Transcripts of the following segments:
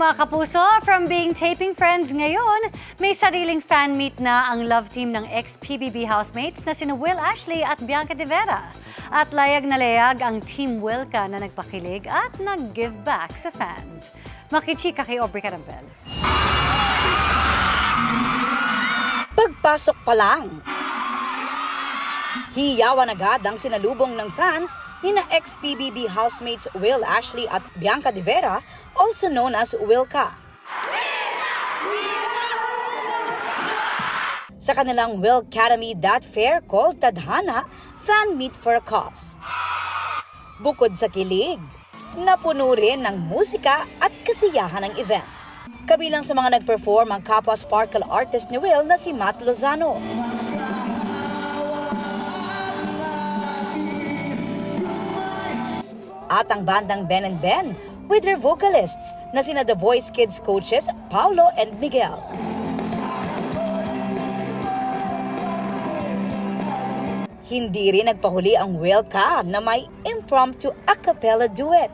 mga kapuso! From being taping friends ngayon, may sariling fan meet na ang love team ng ex-PBB housemates na sina Will Ashley at Bianca De Vera. At layag na layag ang Team Wilka na nagpakilig at nag-give back sa fans. Makichika kay Aubrey Carampel. Pagpasok pa lang, hiyawan agad ang sinalubong ng fans ni na ex-PBB housemates Will Ashley at Bianca De Vera, also known as Wilka. Sa kanilang Will Academy That Fair called Tadhana, Fan Meet for a Cause. Bukod sa kilig, napuno rin ng musika at kasiyahan ng event. Kabilang sa mga nag-perform ang kapwa sparkle artist ni Will na si Matt Lozano. At ang bandang Ben and Ben with their vocalists na sina The Voice Kids coaches Paulo and Miguel. Hindi rin nagpahuli ang Wilka na may impromptu a cappella duet.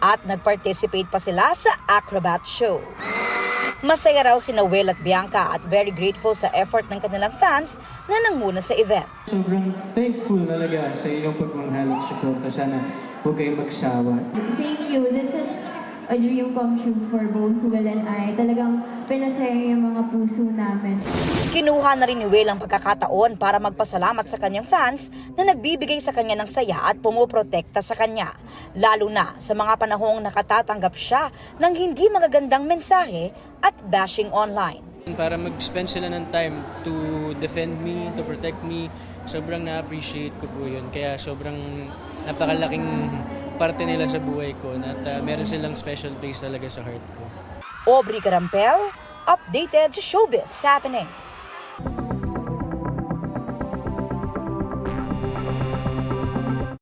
At nag-participate pa sila sa acrobat show. Masaya raw sina Will at Bianca at very grateful sa effort ng kanilang fans na nanguna sa event. Sobrang thankful talaga sa inyong pagmamahal at support. Sana huwag kayong magsawa. Thank you. This is a dream come true for both Will and I. Talagang pinasaya yung mga puso namin. Kinuha na rin ni Will ang pagkakataon para magpasalamat sa kanyang fans na nagbibigay sa kanya ng saya at pumuprotekta sa kanya. Lalo na sa mga panahong nakatatanggap siya ng hindi magagandang mensahe at bashing online. Para mag-spend sila ng time to defend me, to protect me, sobrang na-appreciate ko po yun. Kaya sobrang napakalaking parte nila sa buhay ko at meron silang special place talaga sa heart ko. Aubrey Carampel, updated sa Showbiz Happenings.